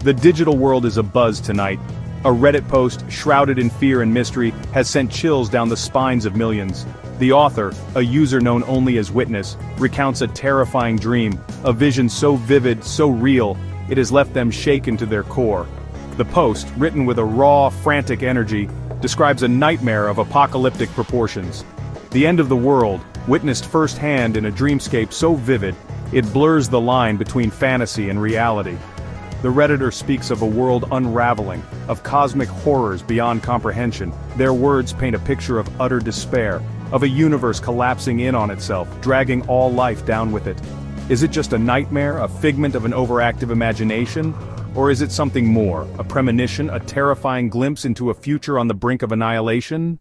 The digital world is abuzz tonight. A Reddit post, shrouded in fear and mystery, has sent chills down the spines of millions. The author, a user known only as Witness, recounts a terrifying dream, a vision so vivid, so real, it has left them shaken to their core. The post, written with a raw, frantic energy, describes a nightmare of apocalyptic proportions. The end of the world, witnessed firsthand in a dreamscape so vivid, it blurs the line between fantasy and reality. The Redditor speaks of a world unraveling, of cosmic horrors beyond comprehension. Their words paint a picture of utter despair, of a universe collapsing in on itself, dragging all life down with it. Is it just a nightmare, a figment of an overactive imagination? Or is it something more, a premonition, a terrifying glimpse into a future on the brink of annihilation?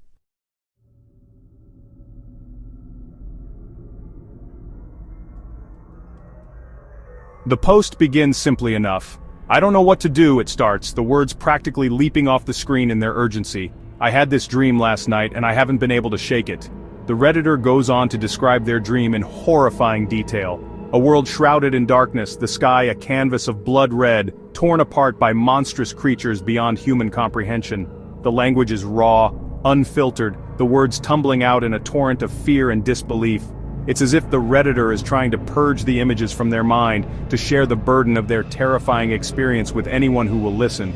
The post begins simply enough. "I don't know what to do," it starts, the words practically leaping off the screen in their urgency. "I had this dream last night and I haven't been able to shake it." The Redditor goes on to describe their dream in horrifying detail. A world shrouded in darkness, the sky a canvas of blood red, torn apart by monstrous creatures beyond human comprehension. The language is raw, unfiltered, the words tumbling out in a torrent of fear and disbelief. It's as if the Redditor is trying to purge the images from their mind, to share the burden of their terrifying experience with anyone who will listen.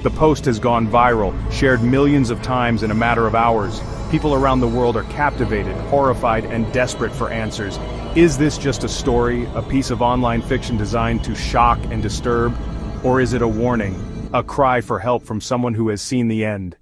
The post has gone viral, shared millions of times in a matter of hours. People around the world are captivated, horrified, and desperate for answers. Is this just a story, a piece of online fiction designed to shock and disturb? Or is it a warning, a cry for help from someone who has seen the end?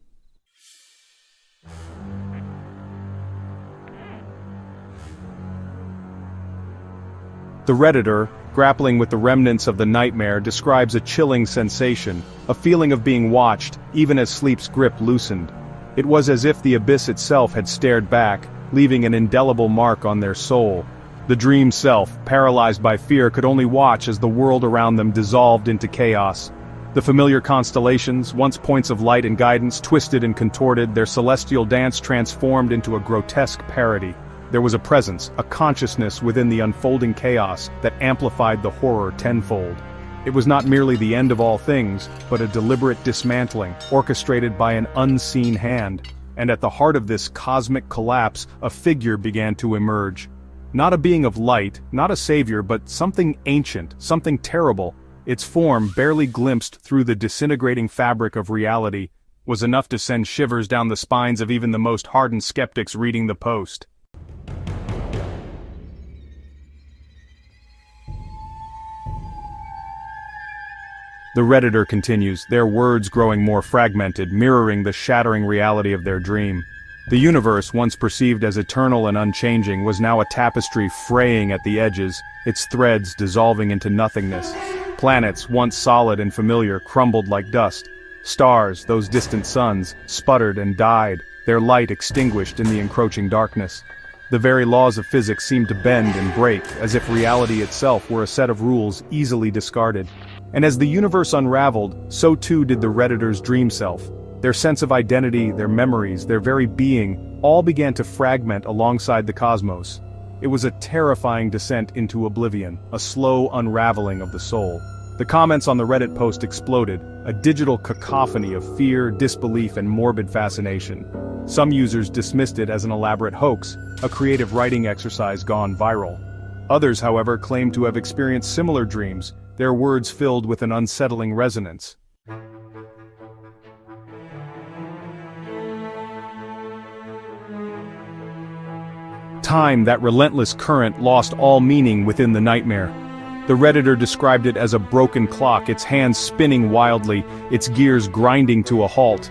The Redditor, grappling with the remnants of the nightmare, describes a chilling sensation, a feeling of being watched, even as sleep's grip loosened. It was as if the abyss itself had stared back, leaving an indelible mark on their soul. The dream self, paralyzed by fear, could only watch as the world around them dissolved into chaos. The familiar constellations, once points of light and guidance, twisted and contorted, their celestial dance transformed into a grotesque parody. There was a presence, a consciousness within the unfolding chaos that amplified the horror tenfold. It was not merely the end of all things, but a deliberate dismantling, orchestrated by an unseen hand. And at the heart of this cosmic collapse, a figure began to emerge. Not a being of light, not a savior, but something ancient, something terrible. Its form, barely glimpsed through the disintegrating fabric of reality, was enough to send shivers down the spines of even the most hardened skeptics reading the post. The Redditor continues, their words growing more fragmented, mirroring the shattering reality of their dream. The universe, once perceived as eternal and unchanging, was now a tapestry fraying at the edges, its threads dissolving into nothingness. Planets, once solid and familiar, crumbled like dust. Stars, those distant suns, sputtered and died, their light extinguished in the encroaching darkness. The very laws of physics seemed to bend and break, as if reality itself were a set of rules easily discarded. And as the universe unraveled, so too did the Redditor's dream self. Their sense of identity, their memories, their very being, all began to fragment alongside the cosmos. It was a terrifying descent into oblivion, a slow unraveling of the soul. The comments on the Reddit post exploded, a digital cacophony of fear, disbelief, and morbid fascination. Some users dismissed it as an elaborate hoax, a creative writing exercise gone viral. Others, however, claimed to have experienced similar dreams, their words filled with an unsettling resonance. Time, that relentless current, lost all meaning within the nightmare. The Redditor described it as a broken clock, its hands spinning wildly, its gears grinding to a halt.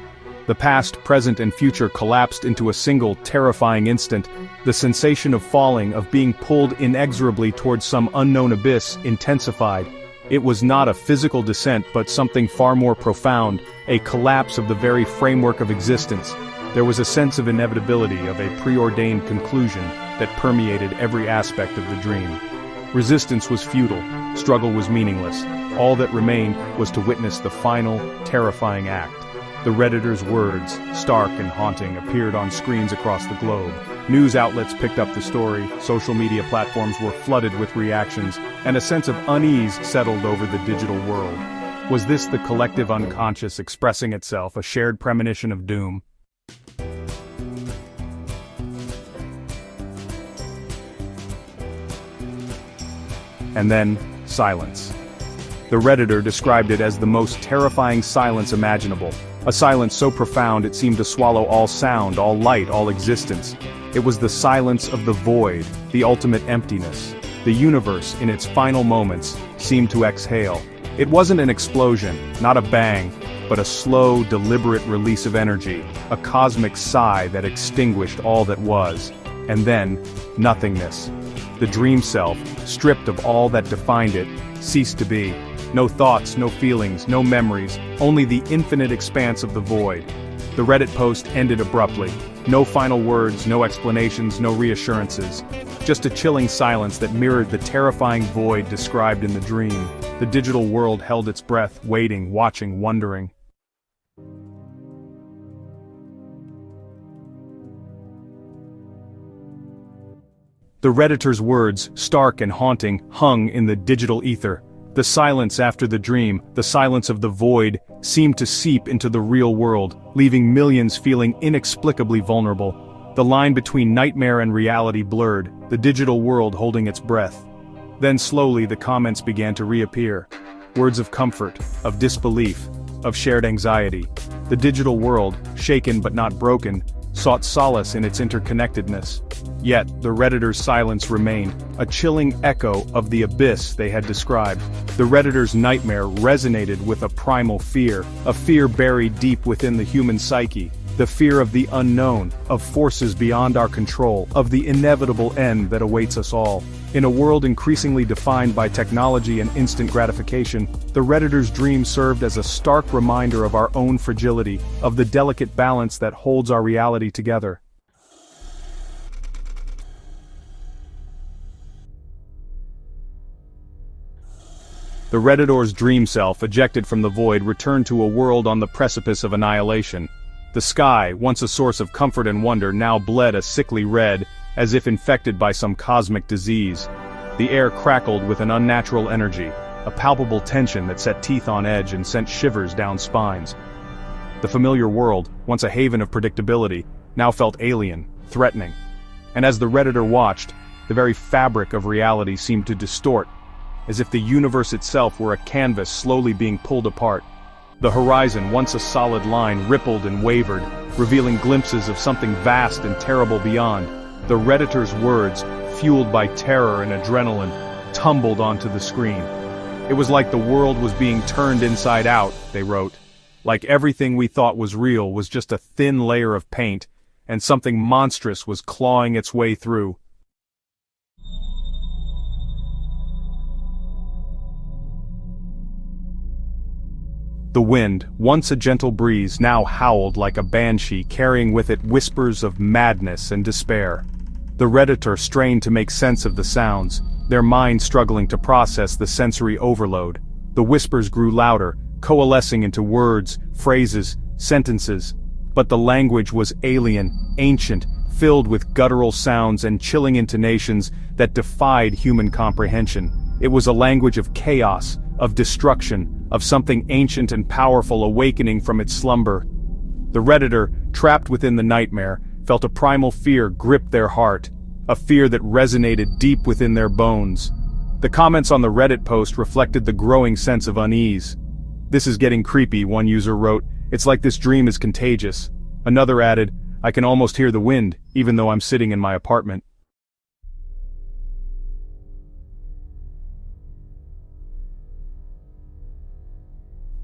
The past, present, and future collapsed into a single, terrifying instant. The sensation of falling, of being pulled inexorably towards some unknown abyss, intensified. It was not a physical descent, but something far more profound, a collapse of the very framework of existence. There was a sense of inevitability, of a preordained conclusion, that permeated every aspect of the dream. Resistance was futile, struggle was meaningless. All that remained was to witness the final, terrifying act. The Redditor's words, stark and haunting, appeared on screens across the globe. News outlets picked up the story, social media platforms were flooded with reactions, and a sense of unease settled over the digital world. Was this the collective unconscious expressing itself, a shared premonition of doom? And then, silence. The Redditor described it as the most terrifying silence imaginable, a silence so profound it seemed to swallow all sound, all light, all existence. It was the silence of the void, the ultimate emptiness. The universe, in its final moments, seemed to exhale. It wasn't an explosion, not a bang, but a slow, deliberate release of energy, a cosmic sigh that extinguished all that was. And then, nothingness. The dream self, stripped of all that defined it, ceased to be. No thoughts, no feelings, no memories, only the infinite expanse of the void. The Reddit post ended abruptly. No final words, no explanations, no reassurances. Just a chilling silence that mirrored the terrifying void described in the dream. The digital world held its breath, waiting, watching, wondering. The Redditor's words, stark and haunting, hung in the digital ether. The silence after the dream, the silence of the void, seemed to seep into the real world, leaving millions feeling inexplicably vulnerable. The line between nightmare and reality blurred, the digital world holding its breath. Then slowly the comments began to reappear. Words of comfort, of disbelief, of shared anxiety. The digital world, shaken but not broken, sought solace in its interconnectedness. Yet, the Redditor's silence remained, a chilling echo of the abyss they had described. The Redditor's nightmare resonated with a primal fear, a fear buried deep within the human psyche. The fear of the unknown, of forces beyond our control, of the inevitable end that awaits us all. In a world increasingly defined by technology and instant gratification, the Redditor's dream served as a stark reminder of our own fragility, of the delicate balance that holds our reality together. The Redditor's dream self, ejected from the void, returned to a world on the precipice of annihilation. The sky, once a source of comfort and wonder, now bled a sickly red, as if infected by some cosmic disease. The air crackled with an unnatural energy, a palpable tension that set teeth on edge and sent shivers down spines. The familiar world, once a haven of predictability, now felt alien, threatening. And as the Redditor watched, the very fabric of reality seemed to distort, as if the universe itself were a canvas slowly being pulled apart. The horizon, once a solid line, rippled and wavered, revealing glimpses of something vast and terrible beyond. The Redditor's words, fueled by terror and adrenaline, tumbled onto the screen. It was like the world was being turned inside out, they wrote. Like everything we thought was real was just a thin layer of paint, and something monstrous was clawing its way through. The wind, once a gentle breeze, now howled like a banshee, carrying with it whispers of madness and despair. The Redditor strained to make sense of the sounds, their mind struggling to process the sensory overload. The whispers grew louder, coalescing into words, phrases, sentences. But the language was alien, ancient, filled with guttural sounds and chilling intonations that defied human comprehension. It was a language of chaos, of destruction, of something ancient and powerful awakening from its slumber. The Redditor, trapped within the nightmare, felt a primal fear grip their heart, a fear that resonated deep within their bones. The comments on the Reddit post reflected the growing sense of unease. "This is getting creepy," one user wrote. "It's like this dream is contagious." Another added, "I can almost hear the wind, even though I'm sitting in my apartment."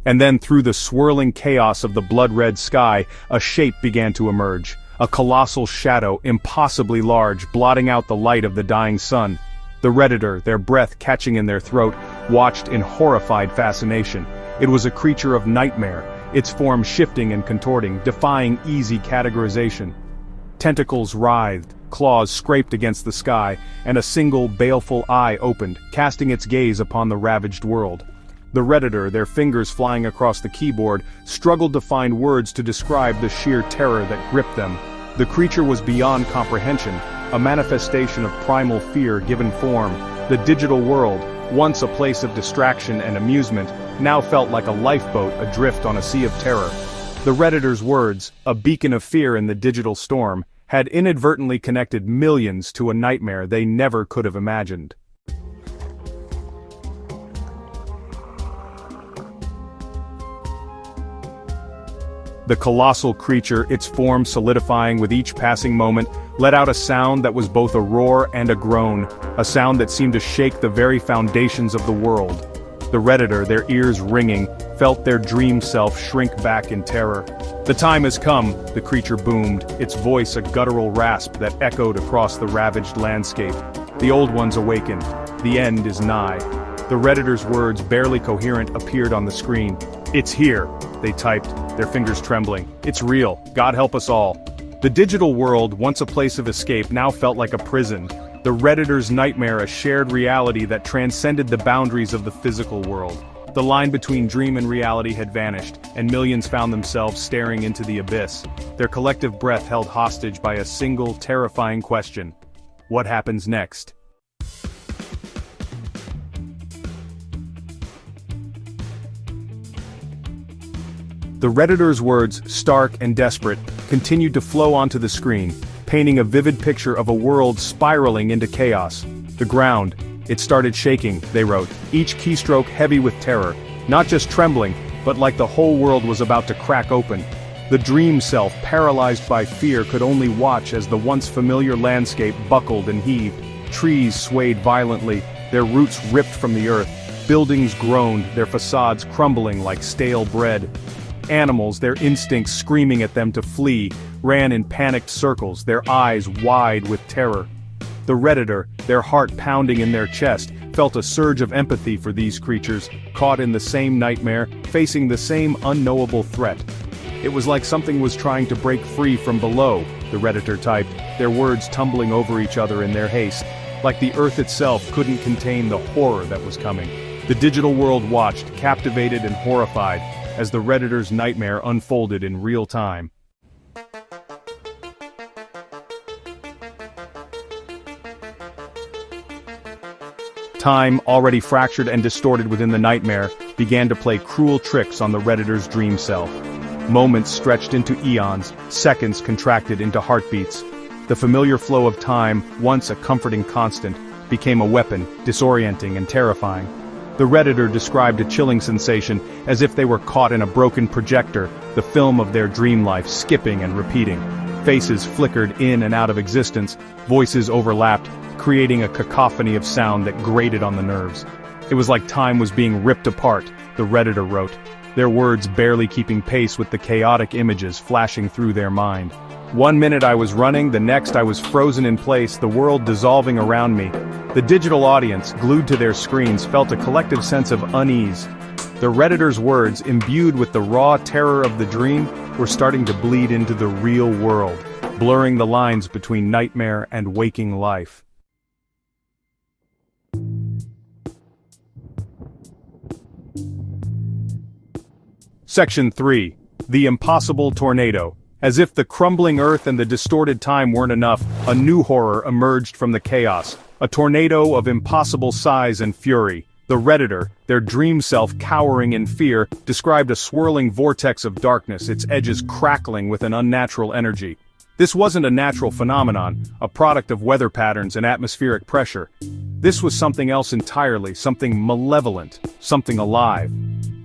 And then through the swirling chaos of the blood-red sky, a shape began to emerge. A colossal shadow, impossibly large, blotting out the light of the dying sun. The Redditor, their breath catching in their throat, watched in horrified fascination. It was a creature of nightmare, its form shifting and contorting, defying easy categorization. Tentacles writhed, claws scraped against the sky, and a single baleful eye opened, casting its gaze upon the ravaged world. The Redditor, their fingers flying across the keyboard, struggled to find words to describe the sheer terror that gripped them. The creature was beyond comprehension, a manifestation of primal fear given form. The digital world, once a place of distraction and amusement, now felt like a lifeboat adrift on a sea of terror. The Redditor's words, a beacon of fear in the digital storm, had inadvertently connected millions to a nightmare they never could have imagined. The colossal creature, its form solidifying with each passing moment, let out a sound that was both a roar and a groan, a sound that seemed to shake the very foundations of the world. The Redditor, their ears ringing, felt their dream self shrink back in terror. "The time has come," the creature boomed, its voice a guttural rasp that echoed across the ravaged landscape. "The old ones awaken. The end is nigh." The Redditor's words, barely coherent, appeared on the screen. "It's here," they typed, their fingers trembling. "It's real. God help us all." The digital world, once a place of escape, now felt like a prison. The Redditor's nightmare, a shared reality that transcended the boundaries of the physical world. The line between dream and reality had vanished, and millions found themselves staring into the abyss, their collective breath held hostage by a single, terrifying question. What happens next? The Redditor's words, stark and desperate, continued to flow onto the screen, painting a vivid picture of a world spiraling into chaos. The ground, it started shaking, they wrote, each keystroke heavy with terror, not just trembling, but like the whole world was about to crack open. The dream self, paralyzed by fear, could only watch as the once familiar landscape buckled and heaved. Trees swayed violently, their roots ripped from the earth. Buildings groaned, their facades crumbling like stale bread. Animals, their instincts screaming at them to flee, ran in panicked circles, their eyes wide with terror. The Redditor, their heart pounding in their chest, felt a surge of empathy for these creatures, caught in the same nightmare, facing the same unknowable threat. It was like something was trying to break free from below, the Redditor typed, their words tumbling over each other in their haste, like the earth itself couldn't contain the horror that was coming. The digital world watched, captivated and horrified, as the Redditor's nightmare unfolded in real time. Time, already fractured and distorted within the nightmare, began to play cruel tricks on the Redditor's dream self. Moments stretched into eons, seconds contracted into heartbeats. The familiar flow of time, once a comforting constant, became a weapon, disorienting and terrifying. The Redditor described a chilling sensation, as if they were caught in a broken projector, the film of their dream life skipping and repeating. Faces flickered in and out of existence, voices overlapped, creating a cacophony of sound that grated on the nerves. It was like time was being ripped apart, the Redditor wrote, their words barely keeping pace with the chaotic images flashing through their mind. One minute I was running, the next I was frozen in place, the world dissolving around me. The digital audience, glued to their screens, felt a collective sense of unease. The Redditor's words, imbued with the raw terror of the dream, were starting to bleed into the real world, blurring the lines between nightmare and waking life. Section 3. The Impossible Tornado. As if the crumbling earth and the distorted time weren't enough, a new horror emerged from the chaos. A tornado of impossible size and fury. The Redditor, their dream self cowering in fear, described a swirling vortex of darkness, its edges crackling with an unnatural energy. This wasn't a natural phenomenon, a product of weather patterns and atmospheric pressure. This was something else entirely, something malevolent, something alive.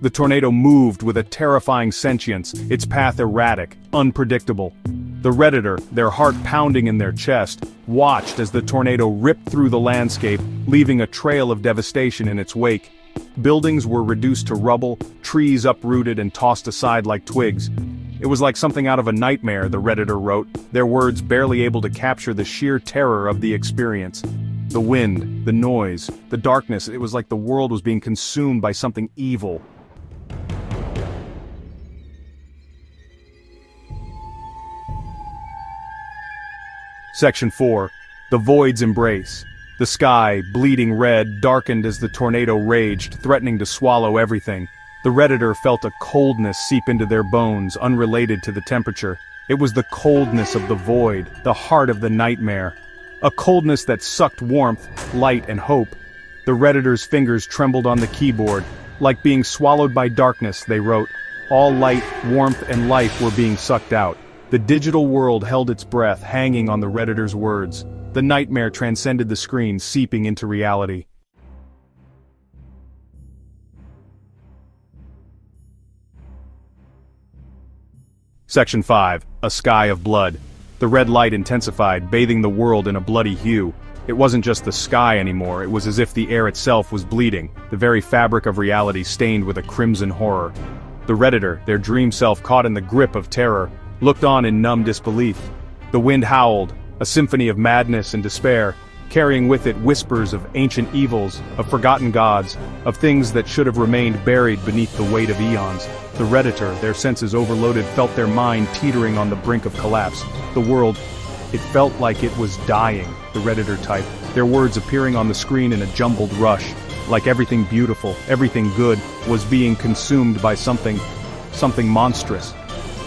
The tornado moved with a terrifying sentience, its path erratic, unpredictable. The Redditor, their heart pounding in their chest, watched as the tornado ripped through the landscape, leaving a trail of devastation in its wake. Buildings were reduced to rubble, trees uprooted and tossed aside like twigs. It was like something out of a nightmare, the Redditor wrote, their words barely able to capture the sheer terror of the experience. The wind, the noise, the darkness, it was like the world was being consumed by something evil. Section 4. The Void's Embrace. The sky, bleeding red, darkened as the tornado raged, threatening to swallow everything. The Redditor felt a coldness seep into their bones, unrelated to the temperature. It was the coldness of the void, the heart of the nightmare. A coldness that sucked warmth, light, and hope. The Redditor's fingers trembled on the keyboard. Like being swallowed by darkness, they wrote. All light, warmth, and life were being sucked out. The digital world held its breath, hanging on the Redditor's words. The nightmare transcended the screen, seeping into reality. Section 5. A Sky of Blood. The red light intensified, bathing the world in a bloody hue. It wasn't just the sky anymore, it was as if the air itself was bleeding, the very fabric of reality stained with a crimson horror. The Redditor, their dream self caught in the grip of terror, looked on in numb disbelief. The wind howled, a symphony of madness and despair, carrying with it whispers of ancient evils, of forgotten gods, of things that should have remained buried beneath the weight of eons. The Redditor, their senses overloaded, felt their mind teetering on the brink of collapse. The world, it felt like it was dying, the Redditor typed, their words appearing on the screen in a jumbled rush, like everything beautiful, everything good, was being consumed by something monstrous.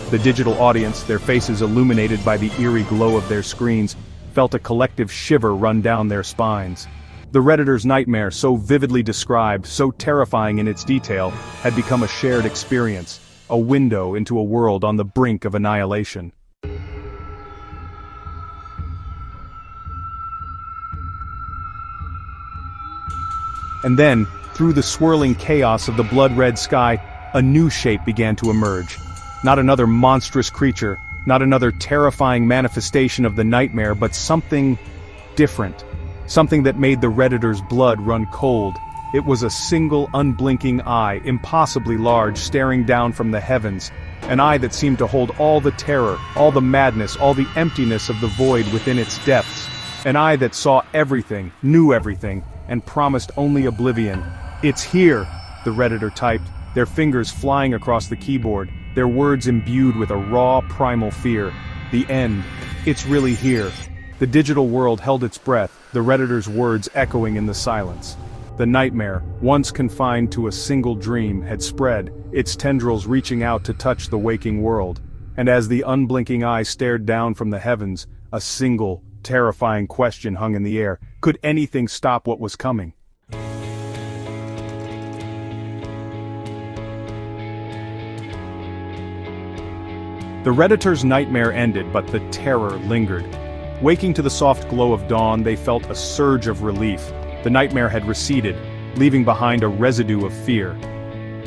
The digital audience, their faces illuminated by the eerie glow of their screens, felt a collective shiver run down their spines. The Redditor's nightmare, so vividly described, so terrifying in its detail, had become a shared experience, a window into a world on the brink of annihilation. And then, through the swirling chaos of the blood-red sky, a new shape began to emerge. Not another monstrous creature, not another terrifying manifestation of the nightmare, but something different. Something that made the Redditor's blood run cold. It was a single unblinking eye, impossibly large, staring down from the heavens. An eye that seemed to hold all the terror, all the madness, all the emptiness of the void within its depths. An eye that saw everything, knew everything, and promised only oblivion. "It's here," the Redditor typed, their fingers flying across the keyboard, their words imbued with a raw, primal fear. The end. It's really here. The digital world held its breath, the Redditor's words echoing in the silence. The nightmare, once confined to a single dream, had spread, its tendrils reaching out to touch the waking world. And as the unblinking eye stared down from the heavens, a single, terrifying question hung in the air. Could anything stop what was coming? The Redditor's nightmare ended, but the terror lingered. Waking to the soft glow of dawn, they felt a surge of relief. The nightmare had receded, leaving behind a residue of fear.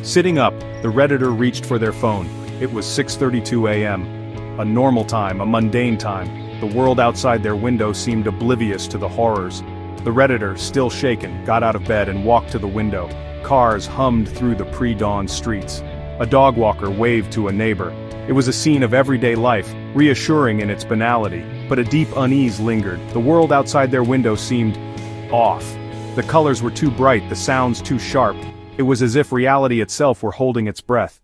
Sitting up, the Redditor reached for their phone. It was 6:32 a.m. A normal time, a mundane time. The world outside their window seemed oblivious to the horrors. The Redditor, still shaken, got out of bed and walked to the window. Cars hummed through the pre-dawn streets. A dog walker waved to a neighbor. It was a scene of everyday life, reassuring in its banality, but a deep unease lingered. The world outside their window seemed off. The colors were too bright, the sounds too sharp. It was as if reality itself were holding its breath.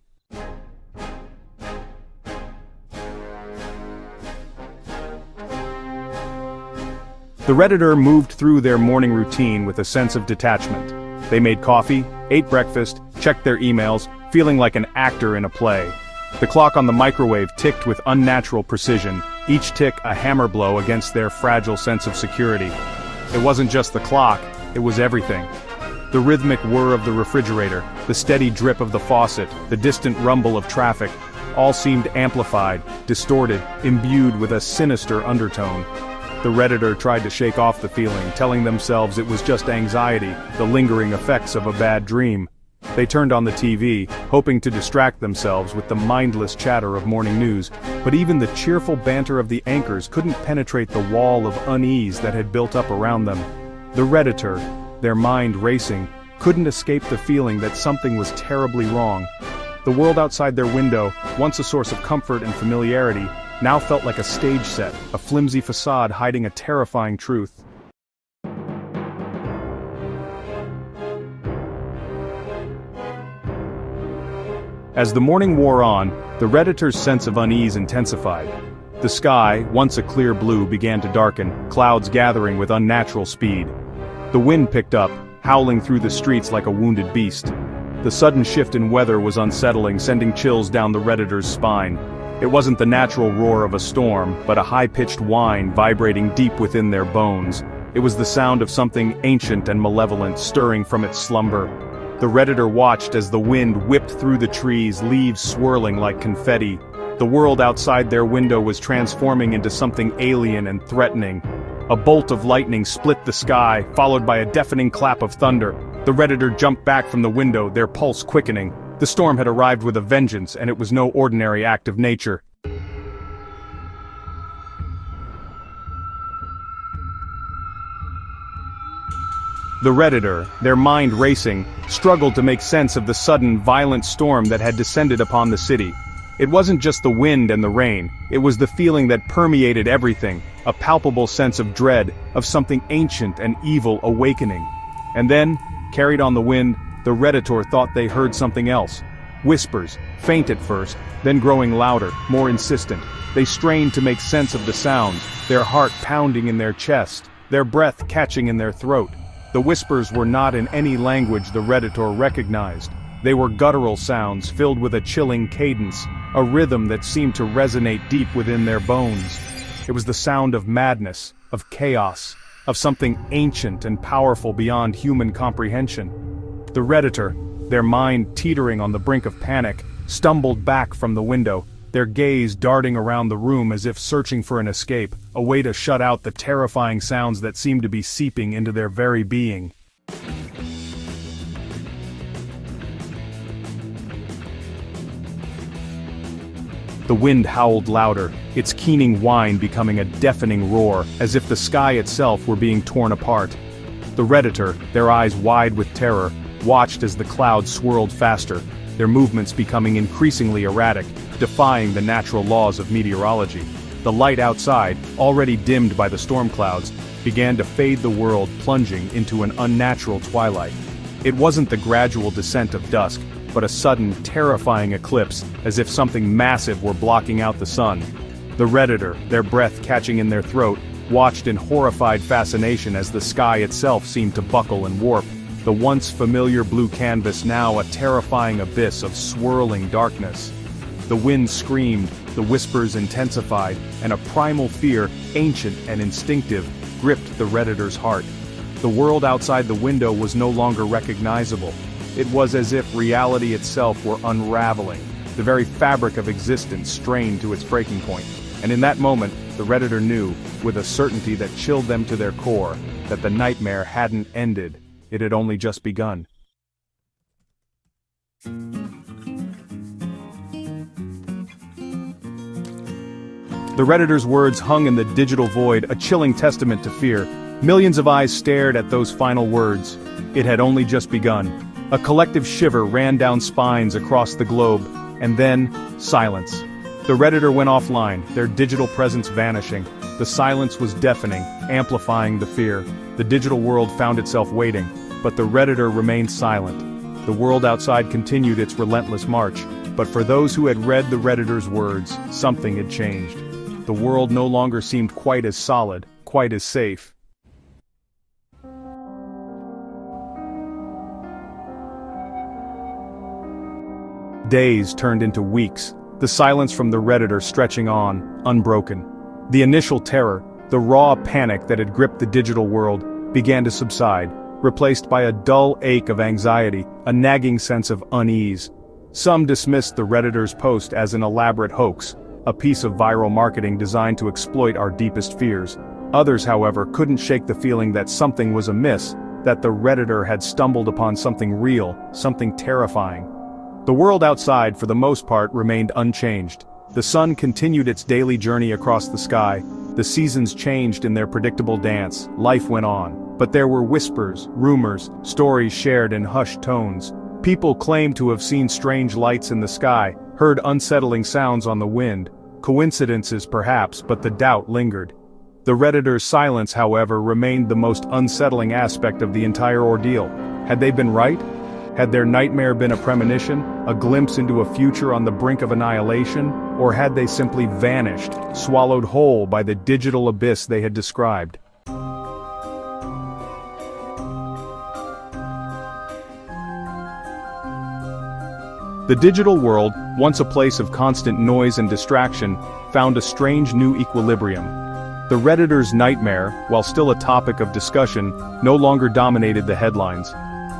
The Redditor moved through their morning routine with a sense of detachment. They made coffee, ate breakfast, checked their emails, feeling like an actor in a play. The clock on the microwave ticked with unnatural precision, each tick a hammer blow against their fragile sense of security. It wasn't just the clock, it was everything. The rhythmic whir of the refrigerator, the steady drip of the faucet, the distant rumble of traffic, all seemed amplified, distorted, imbued with a sinister undertone. The Redditor tried to shake off the feeling, telling themselves it was just anxiety, the lingering effects of a bad dream. They turned on the TV, hoping to distract themselves with the mindless chatter of morning news, but even the cheerful banter of the anchors couldn't penetrate the wall of unease that had built up around them. The Redditor, their mind racing, couldn't escape the feeling that something was terribly wrong. The world outside their window, once a source of comfort and familiarity, now felt like a stage set, a flimsy facade hiding a terrifying truth. As the morning wore on, the Redditor's sense of unease intensified. The sky, once a clear blue, began to darken, clouds gathering with unnatural speed. The wind picked up, howling through the streets like a wounded beast. The sudden shift in weather was unsettling, sending chills down the Redditor's spine. It wasn't the natural roar of a storm, but a high-pitched whine vibrating deep within their bones. It was the sound of something ancient and malevolent stirring from its slumber. The Redditor watched as the wind whipped through the trees, leaves swirling like confetti. The world outside their window was transforming into something alien and threatening. A bolt of lightning split the sky, followed by a deafening clap of thunder. The Redditor jumped back from the window, their pulse quickening. The storm had arrived with a vengeance, and it was no ordinary act of nature. The Redditor, their mind racing, struggled to make sense of the sudden, violent storm that had descended upon the city. It wasn't just the wind and the rain, it was the feeling that permeated everything, a palpable sense of dread, of something ancient and evil awakening. And then, carried on the wind, the Redditor thought they heard something else. Whispers, faint at first, then growing louder, more insistent. They strained to make sense of the sounds, their heart pounding in their chest, their breath catching in their throat. The whispers were not in any language the Redditor recognized. They were guttural sounds filled with a chilling cadence, a rhythm that seemed to resonate deep within their bones. It was the sound of madness, of chaos, of something ancient and powerful beyond human comprehension. The Redditor, their mind teetering on the brink of panic, stumbled back from the window, their gaze darting around the room as if searching for an escape, a way to shut out the terrifying sounds that seemed to be seeping into their very being. The wind howled louder, its keening whine becoming a deafening roar, as if the sky itself were being torn apart. The Redditor, their eyes wide with terror, watched as the clouds swirled faster, their movements becoming increasingly erratic, defying the natural laws of meteorology. The light outside, already dimmed by the storm clouds, began to fade, the world plunging into an unnatural twilight. It wasn't the gradual descent of dusk, but a sudden, terrifying eclipse, as if something massive were blocking out the sun. The Redditor, their breath catching in their throat, watched in horrified fascination as the sky itself seemed to buckle and warp, the once familiar blue canvas now a terrifying abyss of swirling darkness. The wind screamed, the whispers intensified, and a primal fear, ancient and instinctive, gripped the Redditor's heart. The world outside the window was no longer recognizable. It was as if reality itself were unraveling, the very fabric of existence strained to its breaking point. And in that moment, the Redditor knew, with a certainty that chilled them to their core, that the nightmare hadn't ended, it had only just begun. The Redditor's words hung in the digital void, a chilling testament to fear. Millions of eyes stared at those final words. It had only just begun. A collective shiver ran down spines across the globe, and then, silence. The Redditor went offline, their digital presence vanishing. The silence was deafening, amplifying the fear. The digital world found itself waiting, but the Redditor remained silent. The world outside continued its relentless march, but for those who had read the Redditor's words, something had changed. The world no longer seemed quite as solid, quite as safe. Days turned into weeks, the silence from the Redditor stretching on, unbroken. The initial terror, the raw panic that had gripped the digital world, began to subside, replaced by a dull ache of anxiety, a nagging sense of unease. Some dismissed the Redditor's post as an elaborate hoax, a piece of viral marketing designed to exploit our deepest fears. Others, however, couldn't shake the feeling that something was amiss, that the Redditor had stumbled upon something real, something terrifying. The world outside, for the most part, remained unchanged. The sun continued its daily journey across the sky, the seasons changed in their predictable dance, life went on. But there were whispers, rumors, stories shared in hushed tones. People claimed to have seen strange lights in the sky, heard unsettling sounds on the wind. Coincidences perhaps, but the doubt lingered. The Redditor's silence, however, remained the most unsettling aspect of the entire ordeal. Had they been right? Had their nightmare been a premonition, a glimpse into a future on the brink of annihilation, or had they simply vanished, swallowed whole by the digital abyss they had described? The digital world, once a place of constant noise and distraction, found a strange new equilibrium. The Redditor's nightmare, while still a topic of discussion, no longer dominated the headlines.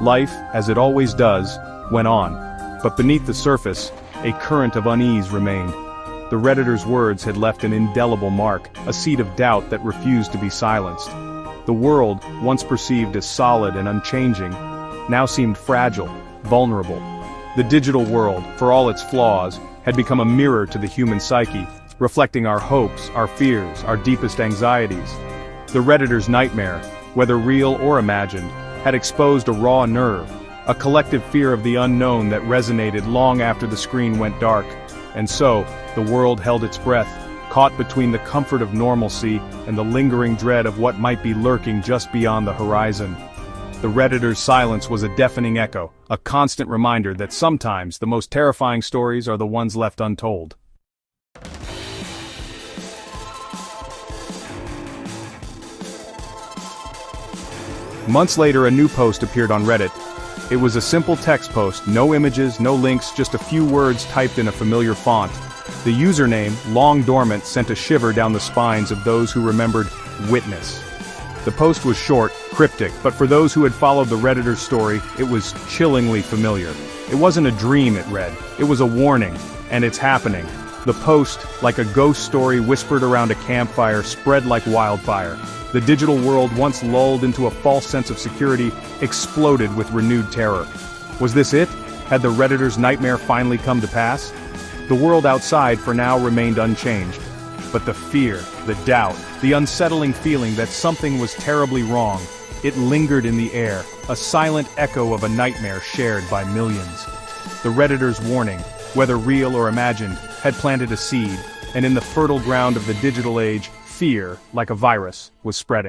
Life, as it always does, went on. But beneath the surface, a current of unease remained. The Redditor's words had left an indelible mark, a seed of doubt that refused to be silenced. The world, once perceived as solid and unchanging, now seemed fragile, vulnerable. The digital world, for all its flaws, had become a mirror to the human psyche, reflecting our hopes, our fears, our deepest anxieties. The Redditor's nightmare, whether real or imagined, had exposed a raw nerve, a collective fear of the unknown that resonated long after the screen went dark. And so, the world held its breath, caught between the comfort of normalcy and the lingering dread of what might be lurking just beyond the horizon. The Redditor's silence was a deafening echo, a constant reminder that sometimes the most terrifying stories are the ones left untold. Months later, a new post appeared on Reddit. It was a simple text post, no images, no links, just a few words typed in a familiar font. The username, long dormant, sent a shiver down the spines of those who remembered Witness. The post was short, cryptic, but for those who had followed the Redditor's story, it was chillingly familiar. It wasn't a dream, it read. It was a warning, and it's happening. The post, like a ghost story whispered around a campfire, spread like wildfire. The digital world, once lulled into a false sense of security, exploded with renewed terror. Was this it? Had the Redditor's nightmare finally come to pass? The world outside for now remained unchanged. But the fear, the doubt, the unsettling feeling that something was terribly wrong, it lingered in the air, a silent echo of a nightmare shared by millions. The Redditor's warning, whether real or imagined, had planted a seed, and in the fertile ground of the digital age, fear, like a virus, was spreading.